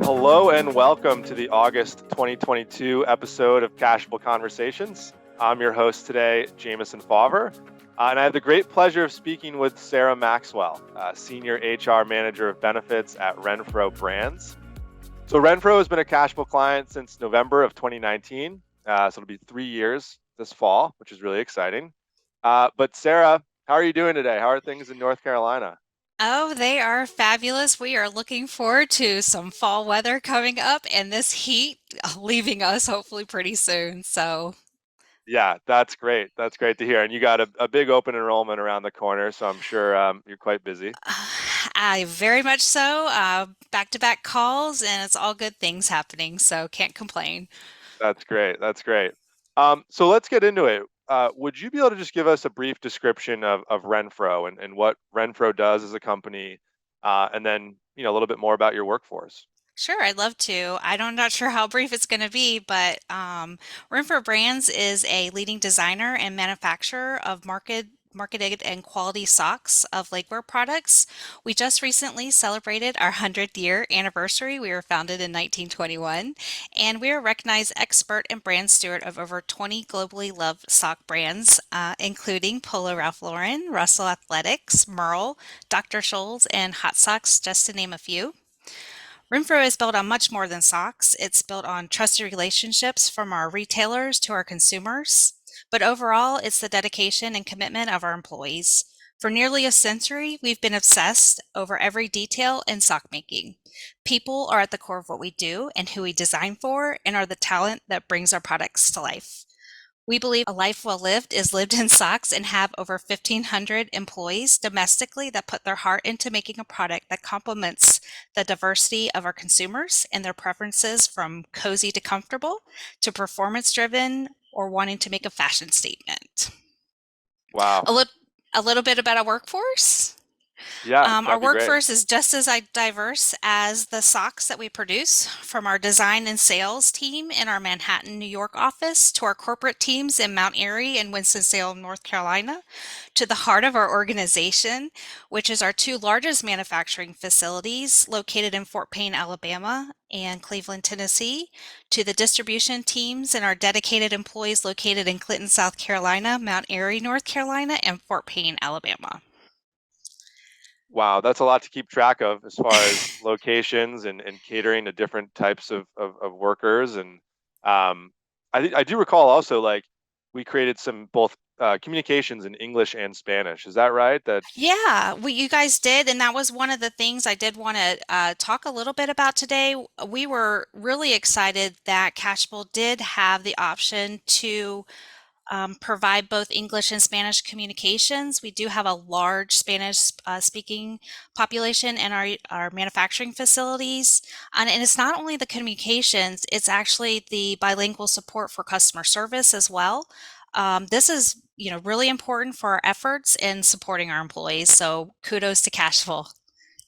Hello and welcome to the August 2022 episode of Kashable Conversations. I'm your host today, Jameson Fauver, and I have the great pleasure of speaking with Sarah Maxwell, Senior HR Manager of Benefits at Renfro Brands. So Renfro has been a Kashable client since November of 2019, so it'll be 3 years this fall, which is really exciting. But Sarah, how are you doing today? How are things in North Carolina? Oh, they are fabulous. We are looking forward to some fall weather coming up and this heat leaving us hopefully pretty soon. Yeah, that's great. That's great to hear. And you got a big open enrollment around the corner, so I'm sure you're quite busy. I very much so. Back-to-back calls, and it's all good things happening, so can't complain. That's great. That's great. So let's get into it. Would you be able to just give us a brief description of Renfro and what Renfro does as a company, and then a little bit more about your workforce? Sure, I'd love to. I'm not sure how brief it's going to be, but Renfro Brands is a leading designer and manufacturer of marketed and quality socks of Lakewear products. We just recently celebrated our 100th year anniversary. We were founded in 1921, and we are a recognized expert and brand steward of over 20 globally loved sock brands, including Polo Ralph Lauren, Russell Athletics, Merle, Dr. Scholl's, and Hot Socks, just to name a few. Renfro is built on much more than socks. It's built on trusted relationships from our retailers to our consumers. But overall, it's the dedication and commitment of our employees. For nearly a century, we've been obsessed over every detail in sock making. People are at the core of what we do and who we design for, and are the talent that brings our products to life. We believe a life well lived is lived in socks, and have over 1,500 employees domestically that put their heart into making a product that complements the diversity of our consumers and their preferences, from cozy to comfortable to performance driven or wanting to make a fashion statement. Wow. A, lit- a little bit about our workforce. Yeah, Our that'd be great. workforce is just as diverse as the socks that we produce, from our design and sales team in our Manhattan, New York office, to our corporate teams in Mount Airy and Winston-Salem, North Carolina, to the heart of our organization, which is our two largest manufacturing facilities located in Fort Payne, Alabama, and Cleveland, Tennessee, to the distribution teams and our dedicated employees located in Clinton, South Carolina, Mount Airy, North Carolina, and Fort Payne, Alabama. Wow, that's a lot to keep track of as far as locations and catering to different types of workers. And I do recall also, like, we created some both communications in English and Spanish. Is that right? That Yeah, you guys did, and that was one of the things I did want to talk a little bit about today. We were really excited that Cashable did have the option to provide both English and Spanish communications. We do have a large Spanish speaking population in our manufacturing facilities. And it's not only the communications, it's actually the bilingual support for customer service as well. This is, really important for our efforts in supporting our employees. So kudos to Cashful.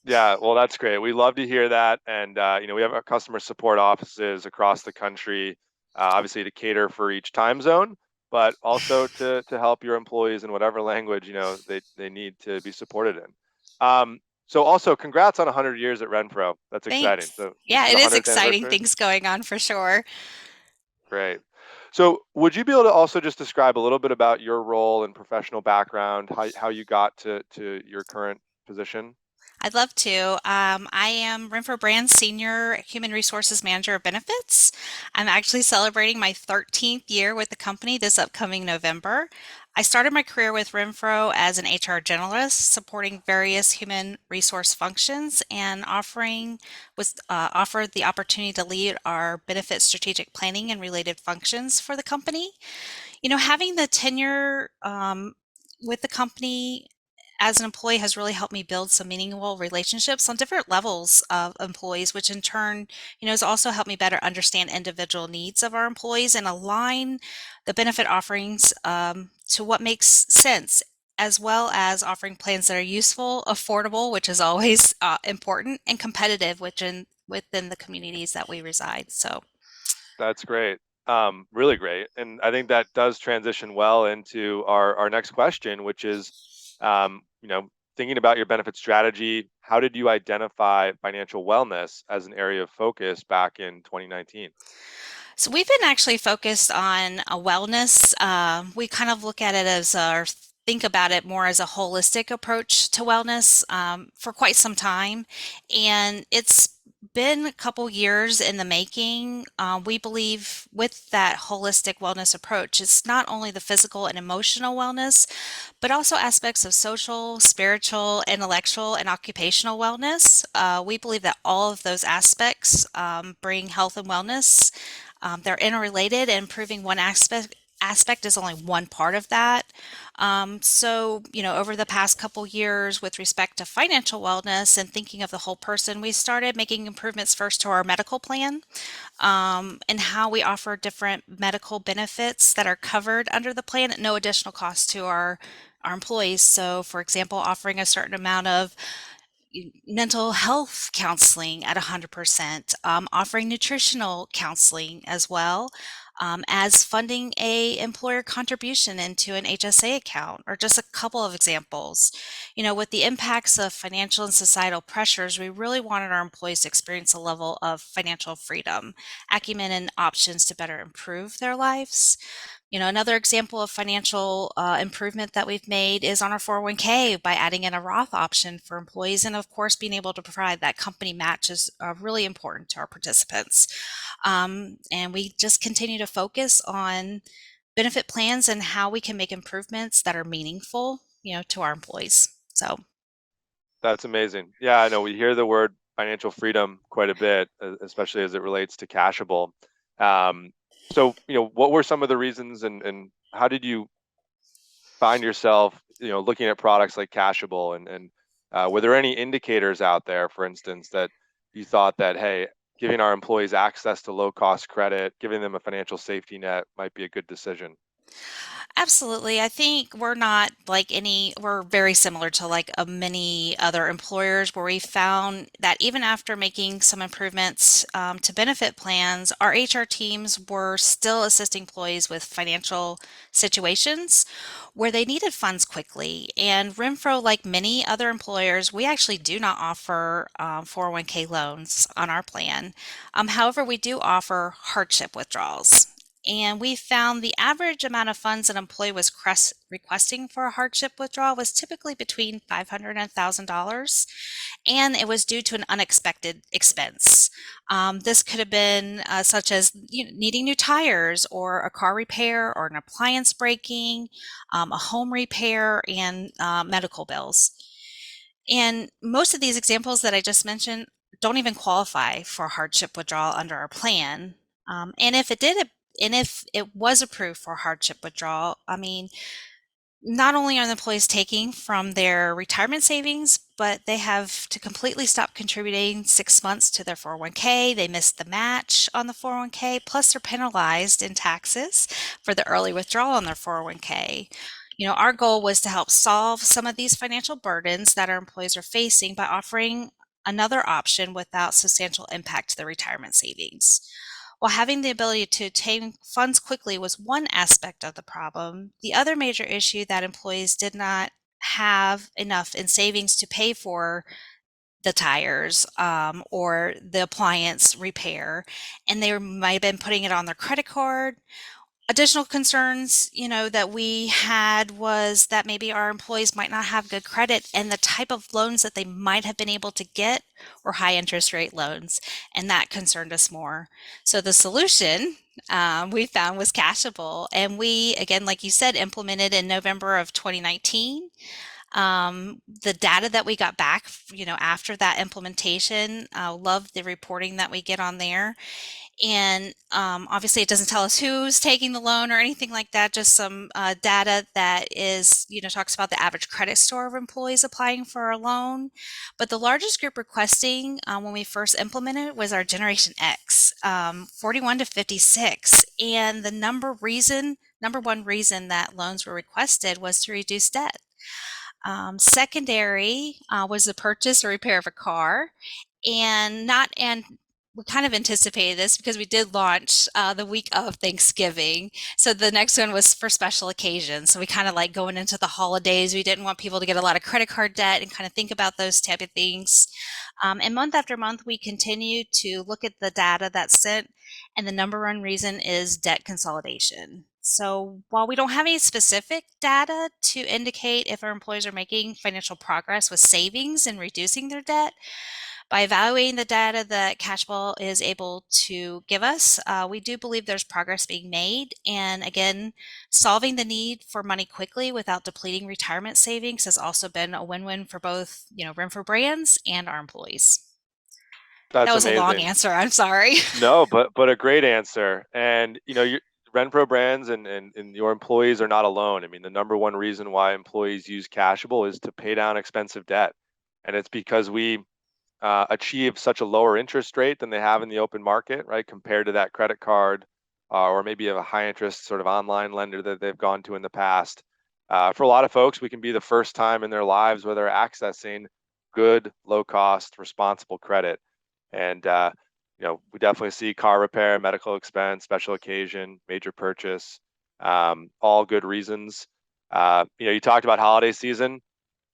Yeah, well, that's great. We love to hear that. And we have our customer support offices across the country, obviously to cater for each time zone, but also to help your employees in whatever language they need to be supported in. So also, congrats on 100 years at Renfro. That's exciting. Thanks. So this Yeah, is it the is 100th exciting anniversary. things going on for sure. Great. So would you be able to also just describe a little bit about your role and professional background, how you got to your current position? I'd love to. I am Renfro Brands Senior Human Resources Manager of Benefits. I'm actually celebrating my 13th year with the company this upcoming November. I started my career with Renfro as an HR generalist, supporting various human resource functions, and was offered the opportunity to lead our benefit strategic planning and related functions for the company. Having the tenure with the company as an employee has really helped me build some meaningful relationships on different levels of employees, which in turn, has also helped me better understand individual needs of our employees and align the benefit offerings to what makes sense, as well as offering plans that are useful, affordable, which is always important, and competitive, within the communities that we reside. So, That's great. Really great. And I think that does transition well into our next question, which is, thinking about your benefit strategy, how did you identify financial wellness as an area of focus back in 2019? So we've been actually focused on a wellness. We kind of look at it as our think about it more as a holistic approach to wellness for quite some time, and it's been a couple years in the making. We believe with that holistic wellness approach, it's not only the physical and emotional wellness, but also aspects of social, spiritual, intellectual, and occupational wellness. We believe that all of those aspects bring health and wellness. They're interrelated, and improving one aspect is only one part of that. Over the past couple years, with respect to financial wellness and thinking of the whole person, we started making improvements first to our medical plan and how we offer different medical benefits that are covered under the plan at no additional cost to our employees. So, for example, offering a certain amount of mental health counseling at 100%, offering nutritional counseling as well, as funding a employer contribution into an HSA account, or just a couple of examples. With the impacts of financial and societal pressures, we really wanted our employees to experience a level of financial freedom, acumen, and options to better improve their lives. Another example of financial improvement that we've made is on our 401k by adding in a Roth option for employees. And of course, being able to provide that company match is really important to our participants. And we just continue to focus on benefit plans and how we can make improvements that are meaningful, to our employees. So That's amazing. Yeah, I know we hear the word financial freedom quite a bit, especially as it relates to Kashable. Um, what were some of the reasons, and how did you find yourself, looking at products like Kashable, and were there any indicators out there, for instance, that you thought that, hey, giving our employees access to low cost credit, giving them a financial safety net might be a good decision? absolutely. I think we're very similar to like many other employers where we found that even after making some improvements to benefit plans, our HR teams were still assisting employees with financial situations where they needed funds quickly. And Renfro, like many other employers, we actually do not offer 401k loans on our plan. However, we do offer hardship withdrawals. And we found the average amount of funds an employee was requesting for a hardship withdrawal was typically between $500 and $1,000, and it was due to an unexpected expense. This could have been such as needing new tires, or a car repair, or an appliance breaking, a home repair, and medical bills. And most of these examples that I just mentioned don't even qualify for hardship withdrawal under our plan. And if it did, and if it was approved for hardship withdrawal, I mean, not only are the employees taking from their retirement savings, but they have to completely stop contributing 6 months to their 401k. They miss the match on the 401k, plus they're penalized in taxes for the early withdrawal on their 401k. Our goal was to help solve some of these financial burdens that our employees are facing by offering another option without substantial impact to their retirement savings. While having the ability to obtain funds quickly was one aspect of the problem, the other major issue that employees did not have enough in savings to pay for the tires or the appliance repair, and they might have been putting it on their credit card. Additional concerns, that we had was that maybe our employees might not have good credit, and the type of loans that they might have been able to get were high interest rate loans, and that concerned us more. So the solution we found was Cashable, and we, again, like you said, implemented in November of 2019. The data that we got back, after that implementation, love the reporting that we get on there. And obviously, it doesn't tell us who's taking the loan or anything like that, just some data that is, talks about the average credit score of employees applying for a loan. But the largest group requesting when we first implemented was our Generation X, 41 to 56. And the number one reason that loans were requested was to reduce debt. Secondary was the purchase or repair of a car, and not and we kind of anticipated this because we did launch the week of Thanksgiving. So the next one was for special occasions. So we kind of like going into the holidays. We didn't want people to get a lot of credit card debt and kind of think about those type of things. And month after month, we continue to look at the data that's sent, and the number one reason is debt consolidation. So while we don't have any specific data to indicate if our employees are making financial progress with savings and reducing their debt, by evaluating the data that Cashable is able to give us, we do believe there's progress being made. And again, solving the need for money quickly without depleting retirement savings has also been a win-win for both, Renfro Brands and our employees. That That's was a long amazing. answer. I'm sorry. No, but a great answer. And Renfro Brands and your employees are not alone. I mean, the number one reason why employees use Cashable is to pay down expensive debt, and it's because we achieve such a lower interest rate than they have in the open market, right? Compared to that credit card, or maybe a high interest sort of online lender that they've gone to in the past. For a lot of folks, we can be the first time in their lives where they're accessing good, low cost, responsible credit. And we definitely see car repair, medical expense, special occasion, major purchase, all good reasons. You talked about holiday season.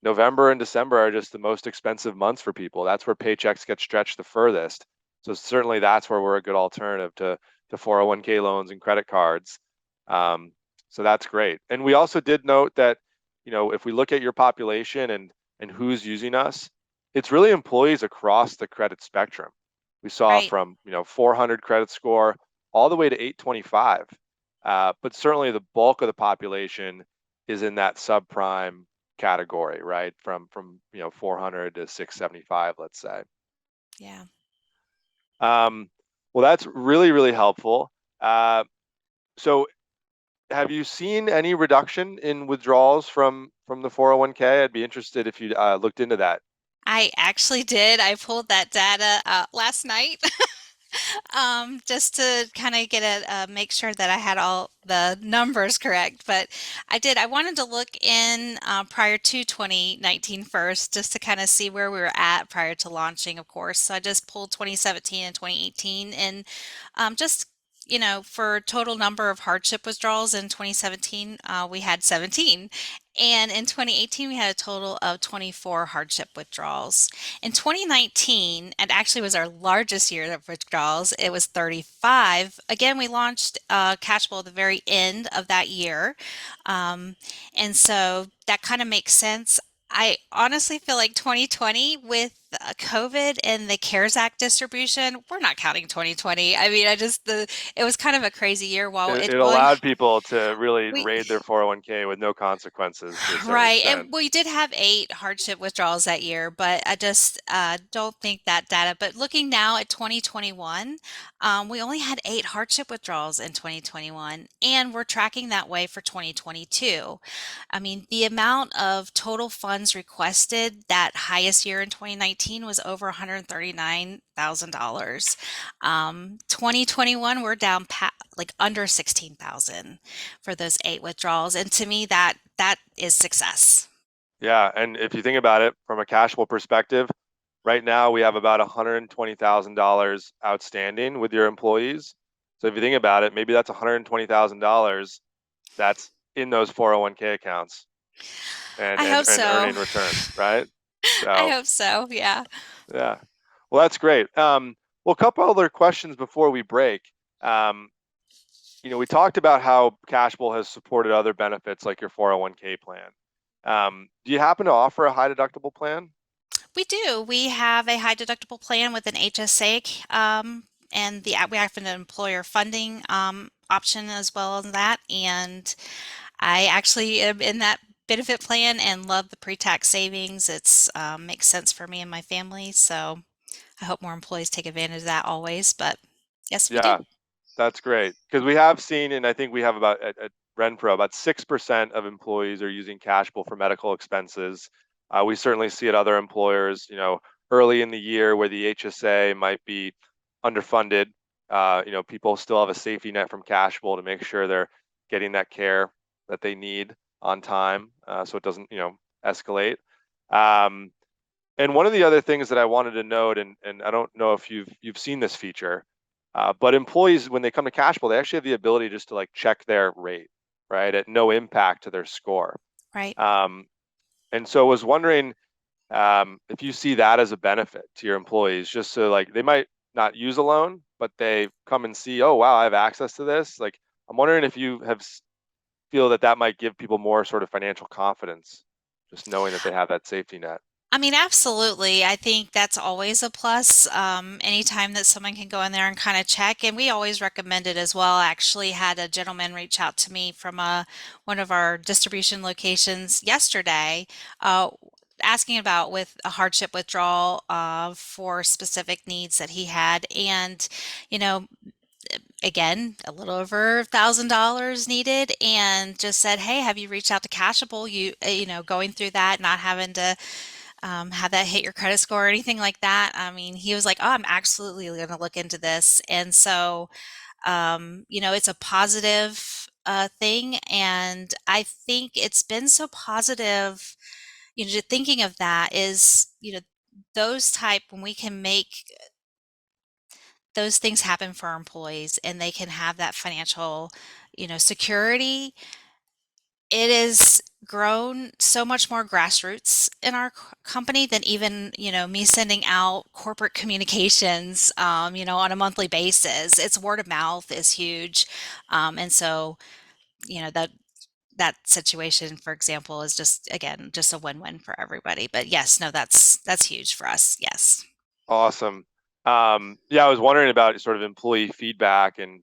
November and December are just the most expensive months for people. That's where paychecks get stretched the furthest. So certainly that's where we're a good alternative to 401k loans and credit cards. Um, so that's great. And we also did note that, if we look at your population and who's using us, it's really employees across the credit spectrum. We saw Right. from 400 credit score all the way to 825. But certainly the bulk of the population is in that subprime category, right? From 400 to 675, let's say. Yeah. Um, well, that's really, really helpful. So have you seen any reduction in withdrawals from the 401k? I'd be interested if you looked into that. I actually did. I pulled that data last night. Just to kind of get make sure that I had all the numbers correct. But I did. I wanted to look in prior to 2019 first, just to kind of see where we were at prior to launching, of course. So I just pulled 2017 and 2018, and just for total number of hardship withdrawals in 2017, we had 17. And in 2018, we had a total of 24 hardship withdrawals. In 2019, it actually was our largest year of withdrawals. It was 35. Again, we launched Cashable at the very end of that year. Um, and so that kind of makes sense. I honestly feel like 2020 with COVID and the CARES Act distribution, we're not counting 2020. I mean, it was kind of a crazy year while It well, allowed people to really we, raid their 401k with no consequences to a certain right, and extent. we did have 8 hardship withdrawals that year, but I just don't think that data. But looking now at 2021, we only had 8 hardship withdrawals in 2021, and we're tracking that way for 2022. I mean, the amount of total funds requested that highest year in 2019 was over $139,000. 2021, we're down like under 16,000 for those 8 withdrawals. And to me, that is success. Yeah, and if you think about it from a cash flow perspective, right now we have about $120,000 outstanding with your employees. So if you think about it, maybe that's $120,000 that's in those 401k accounts and I and hope and so. earning returns, right? I So hope so. Yeah. yeah, well that's great. Well, a couple other questions before we break. Um, we talked about how Cashable has supported other benefits like your 401k plan. Do you happen to offer a high deductible plan? We do. We have a high deductible plan with an HSA, and we have an employer funding option as well as that. And I actually am in that benefit plan and love the pre-tax savings. It's makes sense for me and my family. So I hope more employees take advantage of that always. But yes, we do. Yeah, that's great because we have seen, and I think we have about at Renfro, about 6% of employees are using Cashable for medical expenses. We certainly see at other employers, early in the year where the HSA might be underfunded. People still have a safety net from Cashable to make sure they're getting that care that they need on time, so it doesn't, escalate. Um, And one of the other things that I wanted to note, and I don't know if you've seen this feature, but employees when they come to Kashable, they actually have the ability just to like check their rate, right, at no impact to their score. Right. Um, and so I was wondering if you see that as a benefit to your employees, just so like they might not use a loan, but they come and see, oh wow, I have access to this. Like I'm wondering if you feel that that might give people more sort of financial confidence, just knowing that they have that safety net. I mean, absolutely. I think that's always a plus. Anytime that someone can go in there and kind of check, and we always recommend it as well. I actually had a gentleman reach out to me from one of our distribution locations yesterday, uh, asking about with a hardship withdrawal for specific needs that he had, and you know, again, a little over $1,000 needed, and just said, "Hey, have you reached out to Cashable? Going through that, not having to." Have that hit your credit score or anything like that. I mean, he was like, "Oh, I'm absolutely going to look into this." And so, it's a positive thing. And I think it's been so positive, just thinking of that is, those type when we can make those things happen for our employees and they can have that financial, security. It is grown so much more grassroots in our company than even, me sending out corporate communications, on a monthly basis. It's word of mouth is huge. And so, that situation, for example, is just, again, just a win-win for everybody. But yes, no, that's huge for us. Yes. Awesome. Yeah, I was wondering about sort of employee feedback and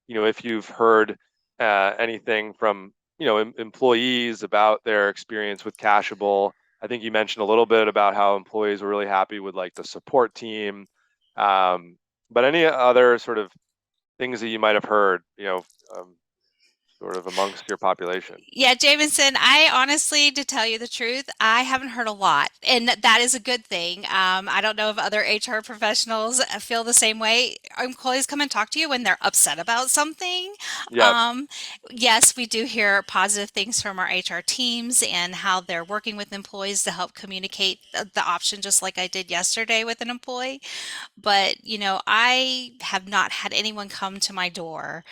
if you've heard anything from employees about their experience with Cashable. I think you mentioned a little bit about how employees were really happy with like the support team. Um, but any other sort of things that you might have heard, sort of amongst your population? Yeah, Jameson, I honestly, to tell you the truth, I haven't heard a lot, and that is a good thing. I don't know if other HR professionals feel the same way. Employees come and talk to you when they're upset about something. Yep. Um, yes, we do hear positive things from our HR teams and how they're working with employees to help communicate the option, just like I did yesterday with an employee. But, I have not had anyone come to my door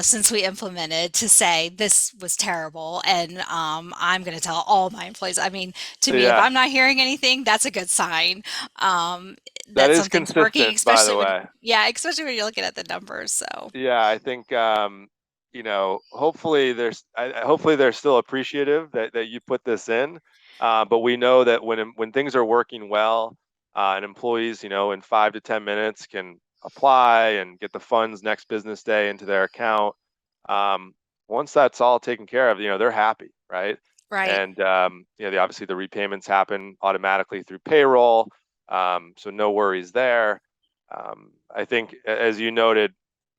since we implemented to say this was terrible, and I'm going to tell all my employees. I mean, to me, if Yeah, I'm not hearing anything, that's a good sign um, that that is something's working, consistent, by the way. yeah, especially when you're looking at the numbers. So, Yeah, I think hopefully hopefully they're still appreciative that you put this in. But we know that when things are working well, and employees, in 5 to 10 minutes can apply and get the funds next business day into their account. Um, Once that's all taken care of, they're happy, right? right. And obviously the repayments happen automatically through payroll, so no worries there. I think, as you noted,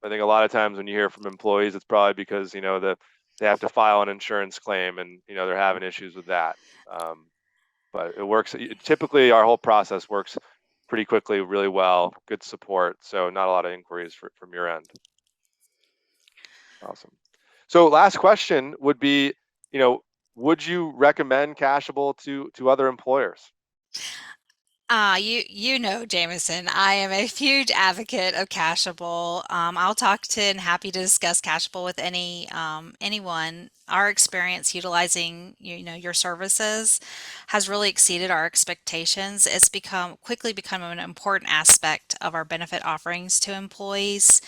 I think a lot of times when you hear from employees, it's probably because they have to file an insurance claim and they're having issues with that. Um, but it works. Typically, our whole process works pretty quickly, really well, good support. So not a lot of inquiries from your end. Awesome. So last question would be, you know, would you recommend Cashable to other employers? Jameson, I am a huge advocate of Cashable. I'll talk to and happy to discuss Cashable with anyone. Our experience utilizing your services has really exceeded our expectations. It's quickly become an important aspect of our benefit offerings to employees.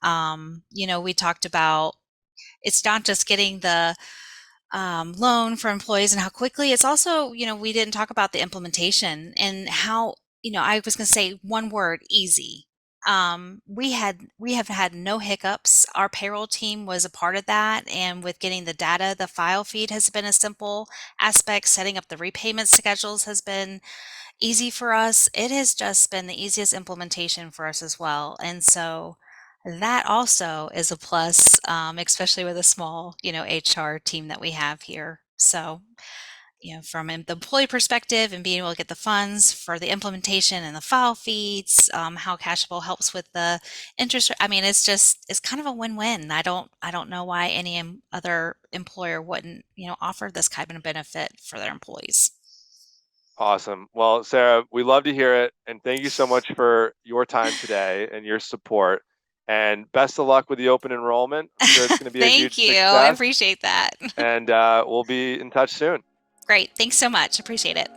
We talked about it's not just getting the loan for employees and how quickly. It's also, we didn't talk about the implementation and how, I was going to say one word, easy. We have had no hiccups. Our payroll team was a part of that, and with getting the data, the file feed has been a simple aspect. Setting up the repayment schedules has been easy for us. It has just been the easiest implementation for us as well. And so that also is a plus, especially with a small, HR team that we have here. So, from the employee perspective and being able to get the funds for the implementation and the file feeds, how Cashable helps with the interest. I mean, it's kind of a win-win. I don't know why any other employer wouldn't, offer this kind of benefit for their employees. Awesome. Well, Sarah, we love to hear it. And thank you so much for your time today and your support. And best of luck with the open enrollment. I'm sure it's going to be a Thank huge you. I success. appreciate that. And we'll be in touch soon. Great. Thanks so much. Appreciate it.